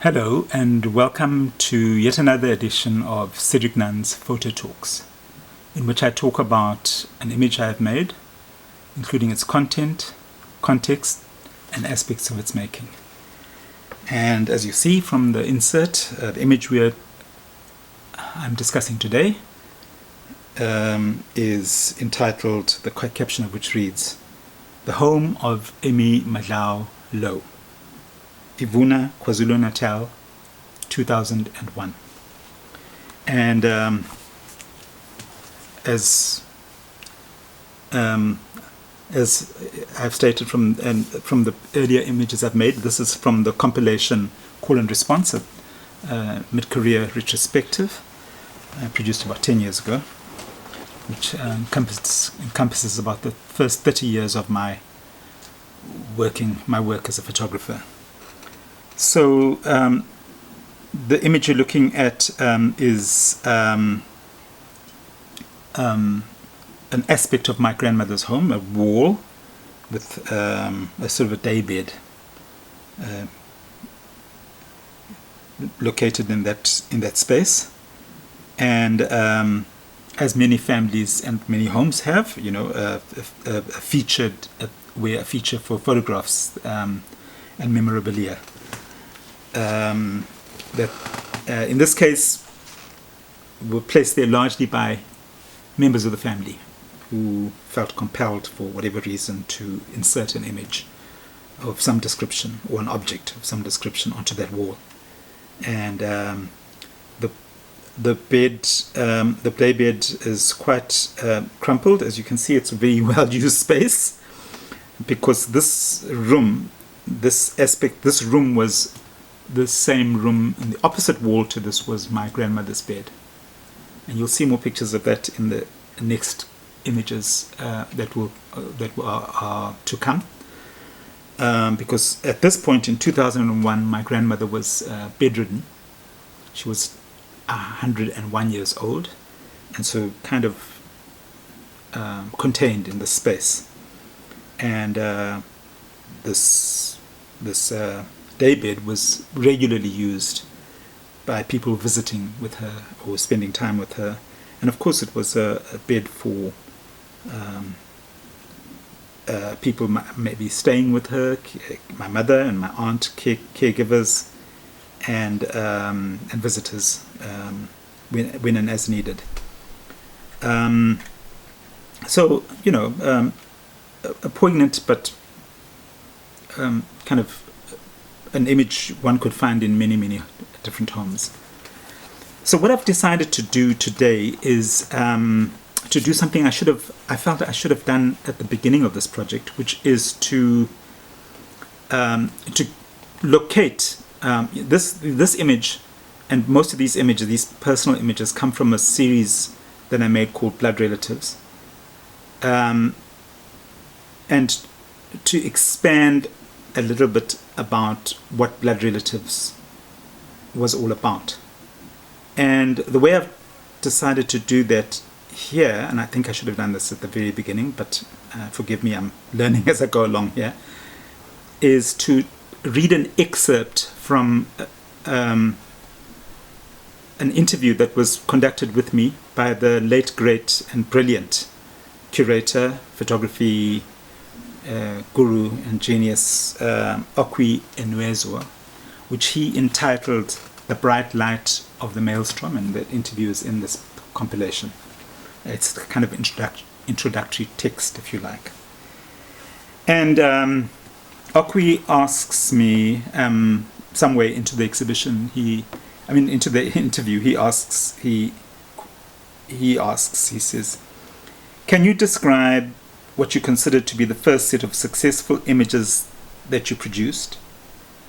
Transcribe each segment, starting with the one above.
Hello and welcome to yet another edition of Cedric Nunn's Photo Talks, in which I talk about an image I have made, including its content, context, and aspects of its making. And as you see from the insert, the image I'm discussing today is entitled, the caption of which reads, "The Home of Emmy Madlao Low, Ivuna, KwaZulu-Natal, 2001. And as I've stated from the earlier images I've made, this is from the compilation Call and Response, mid-career retrospective, produced about 10 years ago, which encompasses about the first 30 years of my work as a photographer. So the image you're looking at is an aspect of my grandmother's home, a wall with a sort of a daybed located in that space, and as many families and many homes have, a feature for photographs and memorabilia. That in this case were placed there largely by members of the family who felt compelled for whatever reason to insert an image of some description or an object of some description onto that wall. And the daybed is quite crumpled. As you can see, it's a very well used space, because this room was the same room, in the opposite wall to this was my grandmother's bed. And you'll see more pictures of that in the next images that are to come. Because at this point in 2001, my grandmother was bedridden. She was 101 years old, and so kind of contained in this space. And this daybed was regularly used by people visiting with her or spending time with her, and of course it was a bed for people maybe staying with her, my mother and my aunt, caregivers, and visitors when and as needed. So a poignant but kind of an image one could find in many different homes. So what I've decided to do today is to do something I felt I should have done at the beginning of this project, which is to locate this image, and most of these images, these personal images, come from a series that I made called Blood Relatives, and to expand a little bit about what Blood Relatives was all about. And the way I've decided to do that here, and I think I should have done this at the very beginning, but forgive me, I'm learning as I go along here, is to read an excerpt from an interview that was conducted with me by the late, great, and brilliant curator, photography guru and genius Okwi Enwezwa, which he entitled "The Bright Light of the Maelstrom," and the interview is in this compilation. It's the kind of introductory text, if you like. And Okwi asks me some way into the exhibition. Into the interview, he says, "Can you describe what you consider to be the first set of successful images that you produced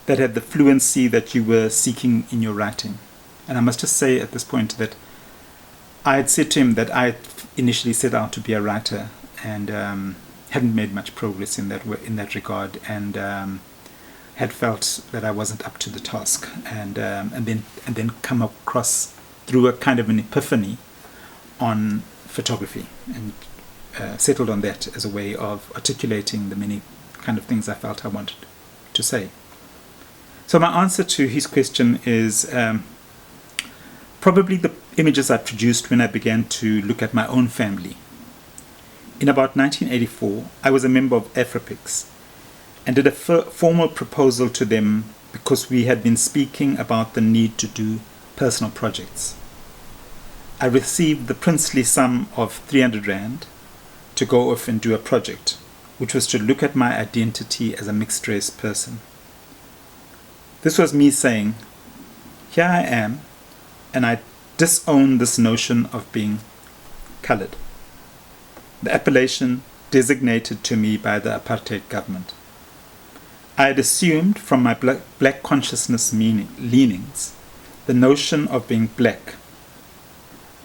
that had the fluency that you were seeking in your writing?" And I must just say at this point that I had said to him that I initially set out to be a writer and hadn't made much progress in that regard, and had felt that I wasn't up to the task, and then come across through a kind of an epiphany on photography, and settled on that as a way of articulating the many kind of things I felt I wanted to say. So my answer to his question is probably the images I produced when I began to look at my own family. In about 1984, I was a member of Afripix and did a formal proposal to them because we had been speaking about the need to do personal projects. I received the princely sum of 300 Rand to go off and do a project, which was to look at my identity as a mixed race person. This was me saying, here I am, and I disown this notion of being colored, the appellation designated to me by the apartheid government. I had assumed from my black consciousness leanings the notion of being black.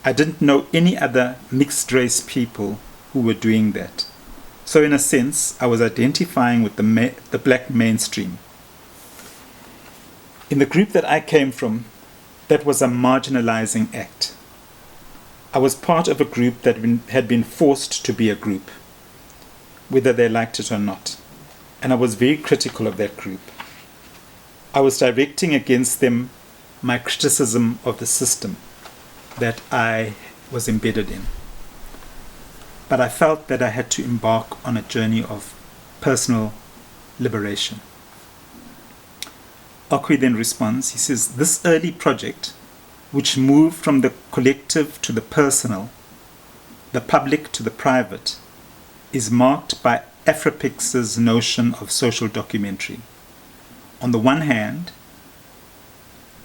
I didn't know any other mixed race people who were doing that. So in a sense, I was identifying with the black mainstream. In the group that I came from, that was a marginalizing act. I was part of a group that had been forced to be a group, whether they liked it or not. And I was very critical of that group. I was directing against them my criticism of the system that I was embedded in. But I felt that I had to embark on a journey of personal liberation. Okwi then responds, he says, this early project, which moved from the collective to the personal, the public to the private, is marked by Afripix's notion of social documentary. On the one hand,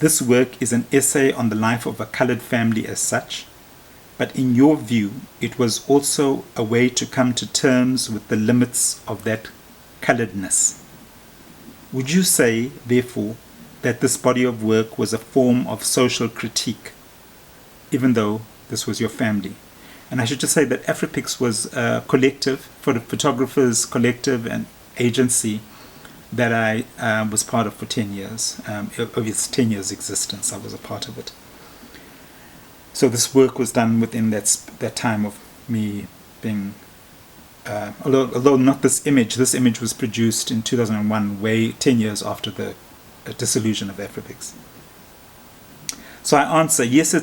this work is an essay on the life of a colored family as such, but in your view, it was also a way to come to terms with the limits of that coloredness. Would you say, therefore, that this body of work was a form of social critique, even though this was your family? And I should just say that Afripix was a collective, for the photographers collective and agency that I was part of for 10 years. Of its 10 years existence, I was a part of it. So this work was done within that time of me being, although not this image was produced in 2001, 10 years after the dissolution of Afripix. So I answer, yes,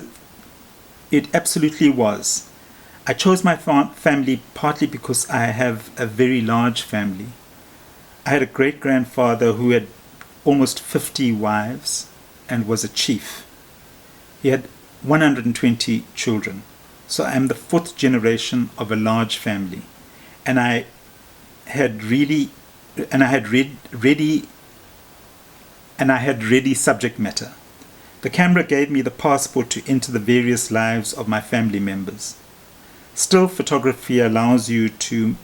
it absolutely was. I chose my family partly because I have a very large family. I had a great-grandfather who had almost 50 wives and was a chief. He had 120 children. So I am the fourth generation of a large family. And I had ready subject matter. The camera gave me the passport to enter the various lives of my family members. Still photography allows you to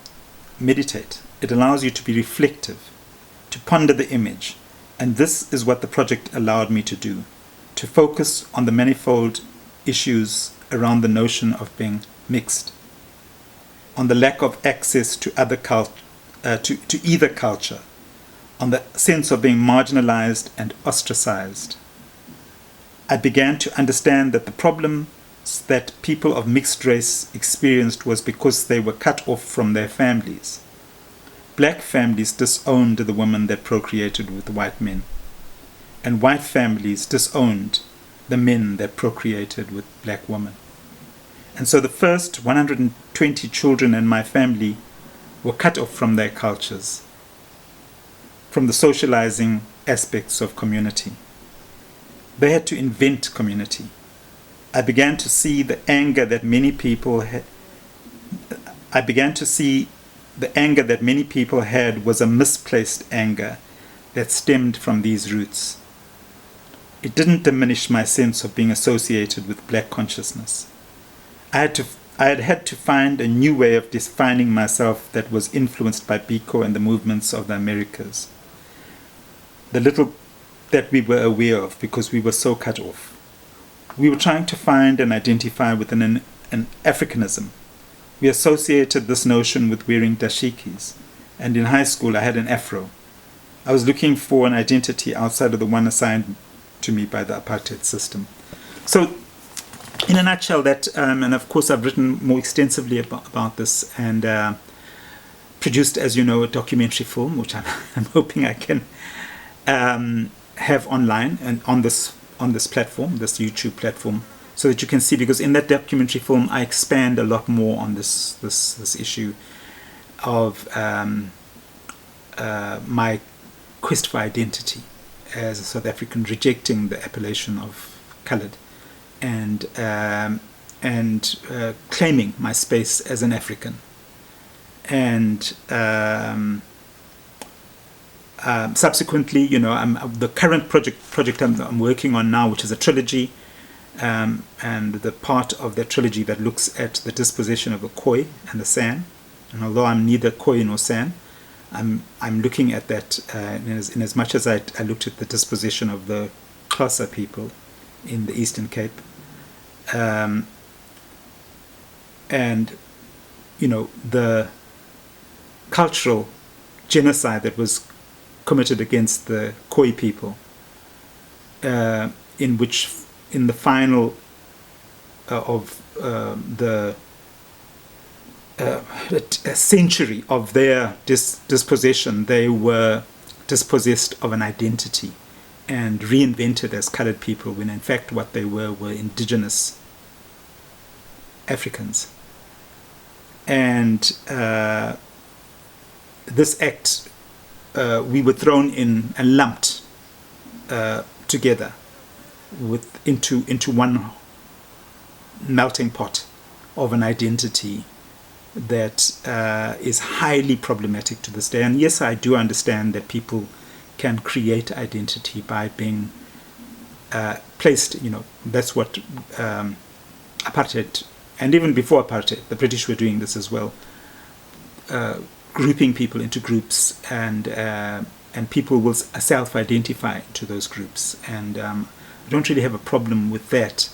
meditate. It allows you to be reflective, to ponder the image. And this is what the project allowed me to do, to focus on the manifold issues around the notion of being mixed, on the lack of access to to either culture, on the sense of being marginalized and ostracized. I began to understand that the problems that people of mixed race experienced was because they were cut off from their families. Black families disowned the women that procreated with white men, and white families disowned the men that procreated with black women. And so the first 120 children in my family were cut off from their cultures, from the socializing aspects of community. They had to invent community. I began to see the anger that many people had. Was a misplaced anger that stemmed from these roots. It didn't diminish my sense of being associated with black consciousness. I had to find a new way of defining myself that was influenced by Biko and the movements of the Americas. The little that we were aware of because we were so cut off. We were trying to find and identify with an Africanism. We associated this notion with wearing dashikis, and in high school I had an afro. I was looking for an identity outside of the one assigned to me by the apartheid system. So, in a nutshell, that, and of course I've written more extensively about this and produced, as you know, a documentary film, which I'm hoping I can have online and on this platform, this YouTube platform, so that you can see, because in that documentary film I expand a lot more on this issue of my quest for identity as a South African, rejecting the appellation of coloured, and claiming my space as an African. And subsequently, the current project I'm working on now, which is a trilogy, and the part of that trilogy that looks at the dispossession of the Khoi and the San. And although I'm neither Khoi nor San, I'm looking at that in as much as I looked at the dispossession of the Xhosa people in the Eastern Cape, and the cultural genocide that was committed against the Khoi people, in which, in the final of the a century of their dispossession, they were dispossessed of an identity and reinvented as coloured people, when in fact what they were indigenous Africans. And this act, we were thrown in and lumped together into one melting pot of an identity that is highly problematic to this day. And yes, I do understand that people can create identity by being placed, that's what apartheid, and even before apartheid, the British were doing this as well, grouping people into groups, and people will self-identify to those groups. And I don't really have a problem with that.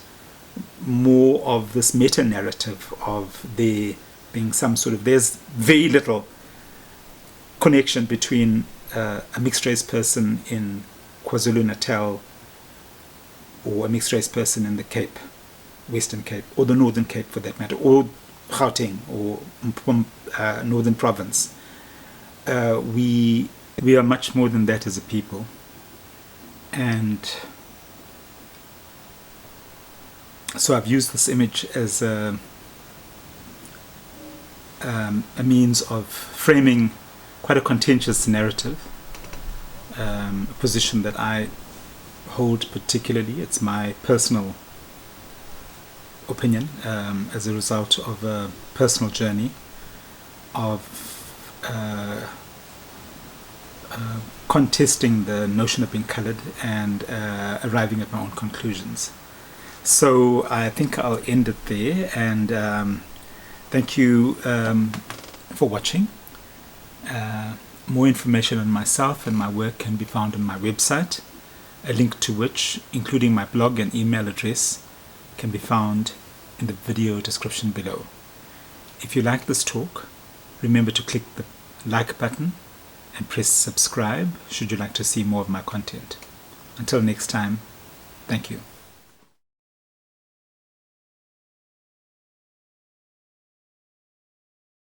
More of this meta-narrative of there being some sort of, there's very little connection between a mixed-race person in KwaZulu-Natal or a mixed-race person in the Cape, Western Cape, or the Northern Cape for that matter, or Gauteng, or Northern Province. We are much more than that as a people. And so I've used this image as a means of framing quite a contentious narrative, a position that I hold particularly. It's my personal opinion, as a result of a personal journey of contesting the notion of being coloured and arriving at my own conclusions. So I think I'll end it there, and thank you for watching. More information on myself and my work can be found on my website, a link to which, including my blog and email address, can be found in the video description below. If you like this talk, remember to click the like button and press subscribe should you like to see more of my content. Until next time, thank you.